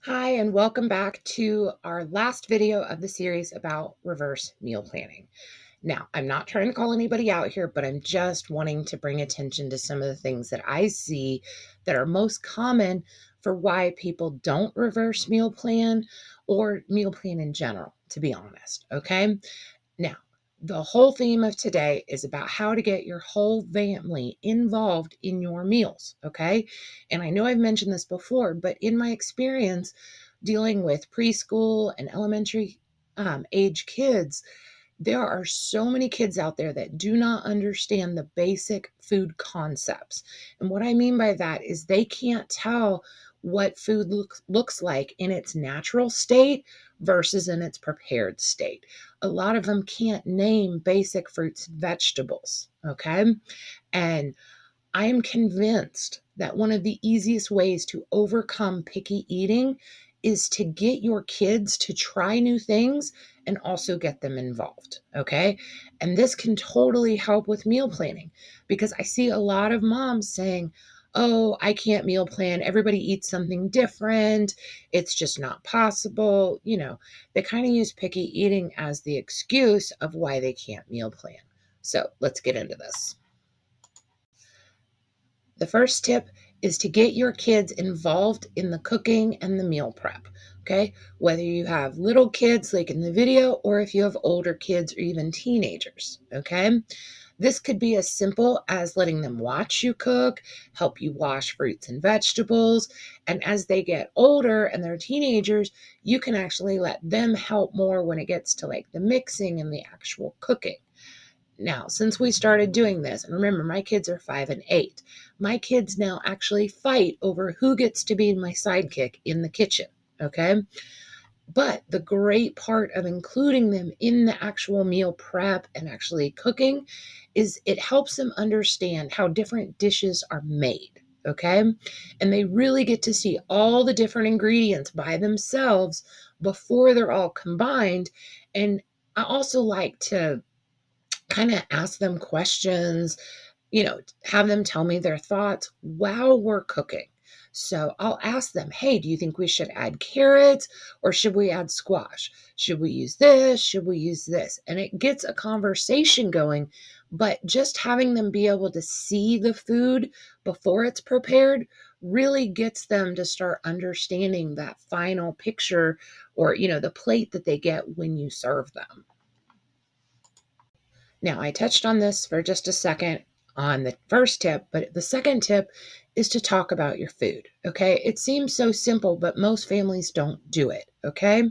Hi, and welcome back to our last video of the series about reverse meal planning. Now, I'm not trying to call anybody out here, but I'm just wanting to bring attention to some of the things that I see that are most common for why people don't reverse meal plan or meal plan in general, to be honest. Okay. Now, the whole theme of today is about how to get your whole family involved in your meals. Okay. And I know I've mentioned this before, but in my experience dealing with preschool and elementary age kids, there are so many kids out there that do not understand the basic food concepts. And what I mean by that is they can't tell what food looks like in its natural state versus in its prepared state. A lot of them can't name basic fruits and vegetables. Okay. And I am convinced that one of the easiest ways to overcome picky eating is to get your kids to try new things and also get them involved. Okay. And this can totally help with meal planning because I see a lot of moms saying, "Oh, I can't meal plan. Everybody eats something different. It's just not possible." They kind of use picky eating as the excuse of why they can't meal plan. So let's get into this. The first tip is to get your kids involved in the cooking and the meal prep. Okay. Whether you have little kids like in the video or if you have older kids or even teenagers. Okay. This could be as simple as letting them watch you cook, help you wash fruits and vegetables. And as they get older and they're teenagers, you can actually let them help more when it gets to like the mixing and the actual cooking. Now, since we started doing this, and remember, my kids are 5 and 8, my kids now actually fight over who gets to be my sidekick in the kitchen. Okay. But the great part of including them in the actual meal prep and actually cooking is it helps them understand how different dishes are made. Okay. And they really get to see all the different ingredients by themselves before they're all combined. And I also like to kind of ask them questions, have them tell me their thoughts while we're cooking. So I'll ask them, "Hey, do you think we should add carrots or should we add squash? Should we use this? Should we use this?" And it gets a conversation going, but just having them be able to see the food before it's prepared really gets them to start understanding that final picture or, the plate that they get when you serve them. Now, I touched on this for just a second on the first tip, but the second tip is to talk about your food. Okay. It seems so simple, but most families don't do it. Okay.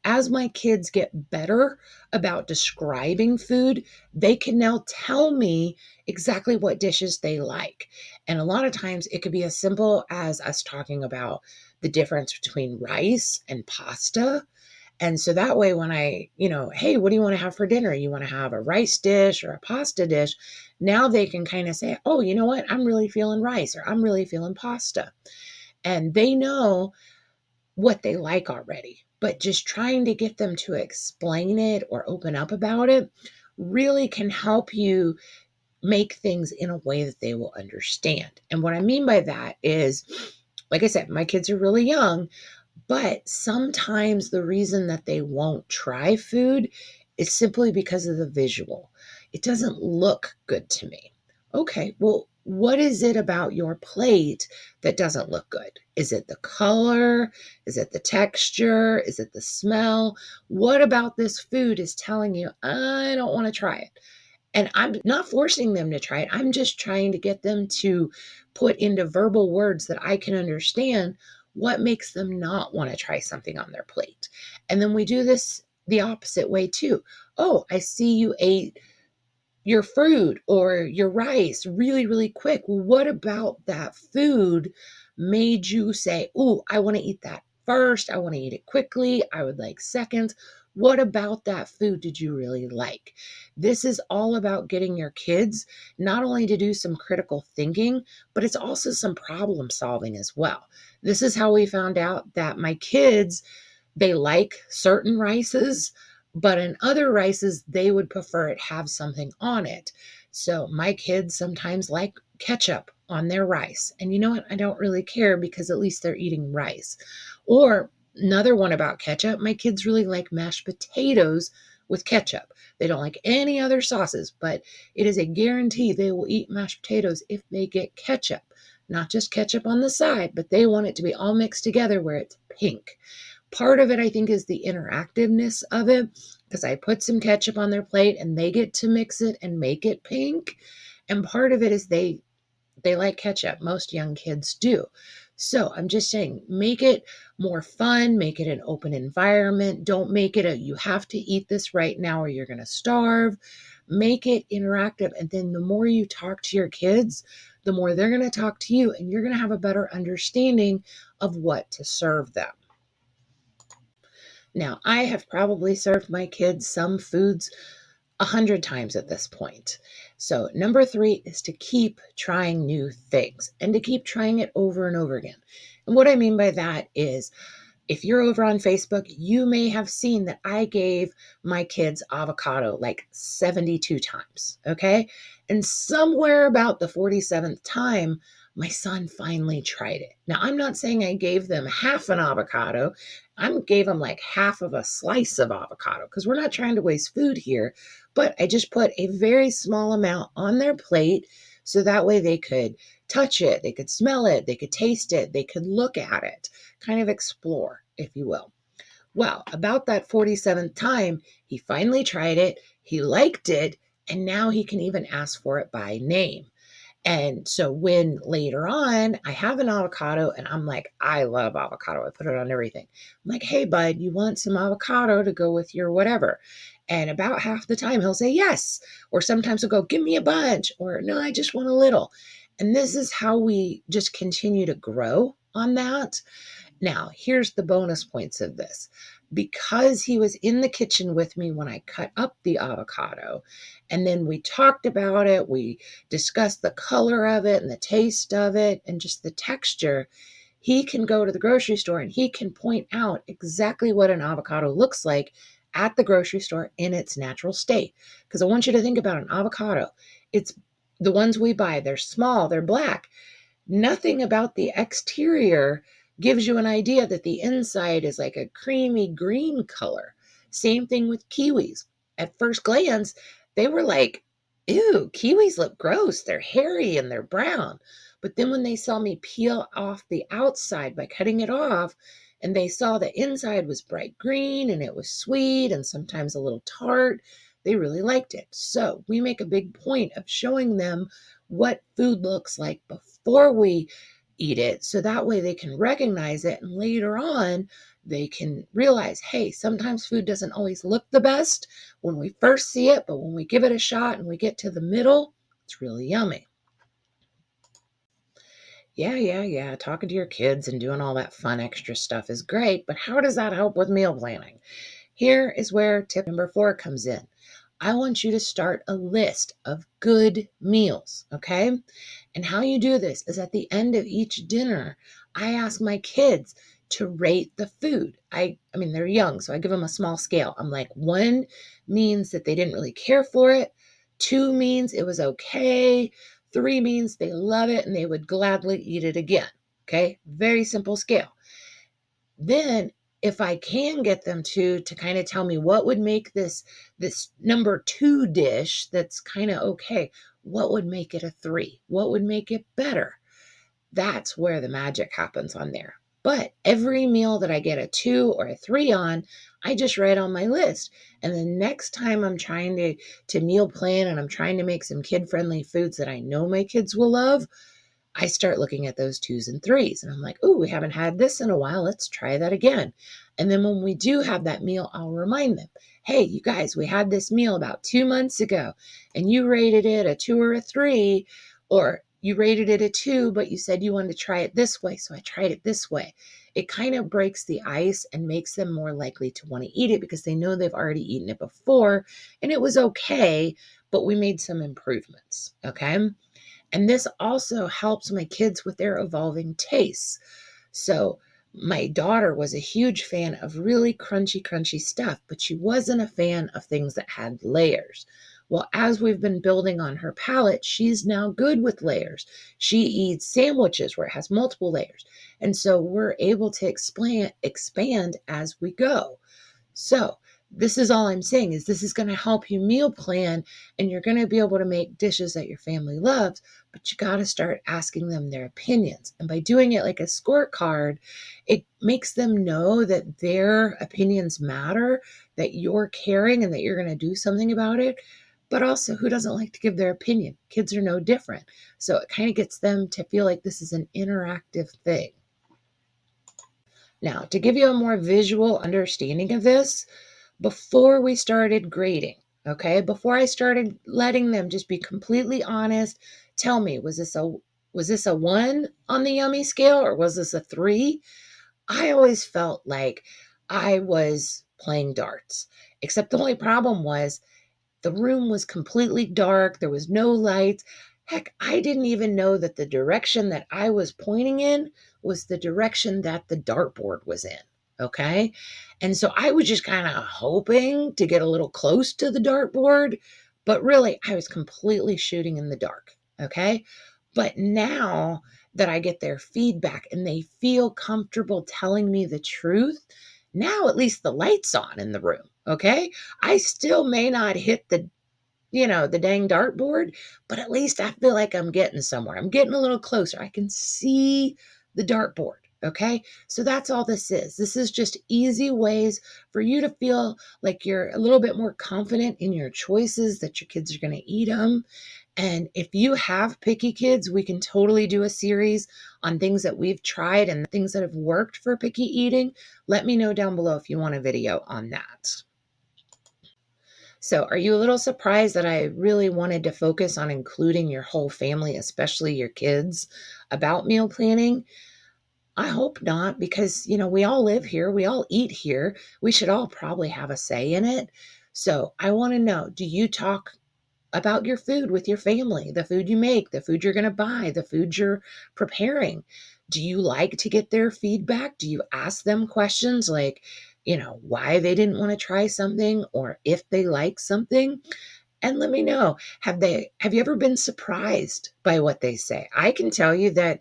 As my kids get better about describing food, they can now tell me exactly what dishes they like. And a lot of times it could be as simple as us talking about the difference between rice and pasta. And so that way, when hey, what do you want to have for dinner? You want to have a rice dish or a pasta dish? Now they can kind of say, "Oh, you know what? I'm really feeling rice or I'm really feeling pasta." And they know what they like already. But just trying to get them to explain it or open up about it really can help you make things in a way that they will understand. And what I mean by that is, like I said, my kids are really young, but sometimes the reason that they won't try food is simply because of the visual. It doesn't look good to me. Okay, well, what is it about your plate that doesn't look good? Is it the color? Is it the texture? Is it the smell? What about this food is telling you, I don't want to try it? And I'm not forcing them to try it. I'm just trying to get them to put into verbal words that I can understand what makes them not want to try something on their plate. And then we do this the opposite way too. "Oh, I see you ate your fruit or your rice really, really quick. Well, what about that food made you say, oh, I want to eat that first. I want to eat it quickly. I would like seconds. What about that food did you really like?" This is all about getting your kids not only to do some critical thinking, but it's also some problem solving as well. This is how we found out that my kids, they like certain rices, but in other rices, they would prefer it have something on it. So my kids sometimes like ketchup on their rice. And you know what? I don't really care because at least they're eating rice. Or another one about ketchup, my kids really like mashed potatoes with ketchup. They don't like any other sauces, but it is a guarantee they will eat mashed potatoes if they get ketchup. Not just ketchup on the side, but they want it to be all mixed together where it's pink. Part of it, I think, is the interactiveness of it because I put some ketchup on their plate and they get to mix it and make it pink. And part of it is they like ketchup. Most young kids do. So I'm just saying, make it more fun, make it an open environment. Don't make it a you have to eat this right now or you're going to starve. Make it interactive. And then the more you talk to your kids, the more they're going to talk to you, and you're going to have a better understanding of what to serve them. Now, I have probably served my kids some foods 100 times at this point. So, number 3 is to keep trying new things and to keep trying it over and over again. And what I mean by that is if you're over on Facebook, you may have seen that I gave my kids avocado like 72 times. Okay. And somewhere about the 47th time, my son finally tried it. Now, I'm not saying I gave them half an avocado. I gave them like half of a slice of avocado because we're not trying to waste food here. But I just put a very small amount on their plate so that way they could touch it, they could smell it, they could taste it, they could look at it, kind of explore, if you will. Well, about that 47th time, he finally tried it, he liked it, and now he can even ask for it by name. And so when later on I have an avocado and I'm like, I love avocado, I put it on everything. I'm like, hey, bud, you want some avocado to go with your whatever? And about half the time he'll say yes. Or sometimes he'll go, give me a bunch. Or no, I just want a little. And this is how we just continue to grow on that. Now, here's the bonus points of this. Because he was in the kitchen with me when I cut up the avocado, and then we talked about it, we discussed the color of it and the taste of it and just the texture, he can go to the grocery store and he can point out exactly what an avocado looks like at the grocery store in its natural state. Because I want you to think about an avocado. It's the ones we buy, they're small, they're black. Nothing about the exterior gives you an idea that the inside is like a creamy green color. Same thing with kiwis. At first glance, they were like, ew, kiwis look gross. They're hairy and they're brown. But then when they saw me peel off the outside by cutting it off, and they saw the inside was bright green and it was sweet and sometimes a little tart, they really liked it. So we make a big point of showing them what food looks like before we eat it. So that way they can recognize it. And later on, they can realize, hey, sometimes food doesn't always look the best when we first see it, but when we give it a shot and we get to the middle, it's really yummy. Yeah. Talking to your kids and doing all that fun extra stuff is great, but how does that help with meal planning? Here is where tip number 4 comes in. I want you to start a list of good meals, okay? And how you do this is at the end of each dinner, I ask my kids to rate the food. I mean they're young, so I give them a small scale. I'm like 1 means that they didn't really care for it, 2 means it was okay, 3 means they love it and they would gladly eat it again. Okay? Very simple scale. Then if I can get them to kind of tell me what would make this number 2 dish that's kind of okay, what would make it a 3? What would make it better? That's where the magic happens on there. But every meal that I get a 2 or a 3 on, I just write on my list. And the next time I'm trying to meal plan and I'm trying to make some kid-friendly foods that I know my kids will love, I start looking at those 2s and 3s and I'm like, oh, we haven't had this in a while. Let's try that again. And then when we do have that meal, I'll remind them, hey, you guys, we had this meal about 2 months ago and you rated it a 2 or a 3, or you rated it a 2, but you said you wanted to try it this way. So I tried it this way. It kind of breaks the ice and makes them more likely to want to eat it because they know they've already eaten it before and it was okay, but we made some improvements. Okay. And this also helps my kids with their evolving tastes. So my daughter was a huge fan of really crunchy stuff, but she wasn't a fan of things that had layers. Well, as we've been building on her palate, she's now good with layers. She eats sandwiches where it has multiple layers. And so we're able to expand as we go. So, this is all I'm saying is this is going to help you meal plan, and you're going to be able to make dishes that your family loves, but you got to start asking them their opinions. And by doing it like a scorecard, it makes them know that their opinions matter, that you're caring and that you're going to do something about it. But also, who doesn't like to give their opinion? Kids are no different. So it kind of gets them to feel like this is an interactive thing. Now, to give you a more visual understanding of this, before we started grading, okay, before I started letting them just be completely honest, tell me, was this a 1 on the yummy scale or was this a 3? I always felt like I was playing darts. Except the only problem was the room was completely dark. There was no lights. Heck, I didn't even know that the direction that I was pointing in was the direction that the dartboard was in. Okay. And so I was just kind of hoping to get a little close to the dartboard, but really I was completely shooting in the dark. Okay. But now that I get their feedback and they feel comfortable telling me the truth, now at least the light's on in the room. Okay. I still may not hit the dang dartboard, but at least I feel like I'm getting somewhere. I'm getting a little closer. I can see the dartboard. Okay. So that's all this is. This is just easy ways for you to feel like you're a little bit more confident in your choices, that your kids are going to eat them. And if you have picky kids, we can totally do a series on things that we've tried and things that have worked for picky eating. Let me know down below if you want a video on that. So, are you a little surprised that I really wanted to focus on including your whole family, especially your kids, about meal planning? I hope not, because, we all live here, we all eat here. We should all probably have a say in it. So, I want to know, do you talk about your food with your family, the food you make, the food you're going to buy, the food you're preparing? Do you like to get their feedback? Do you ask them questions like, why they didn't want to try something or if they like something? And let me know, have you ever been surprised by what they say? I can tell you that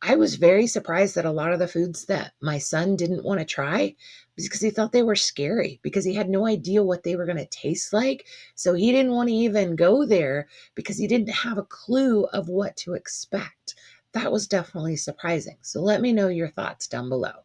I was very surprised that a lot of the foods that my son didn't want to try because he thought they were scary, because he had no idea what they were going to taste like. So he didn't want to even go there because he didn't have a clue of what to expect. That was definitely surprising. So let me know your thoughts down below.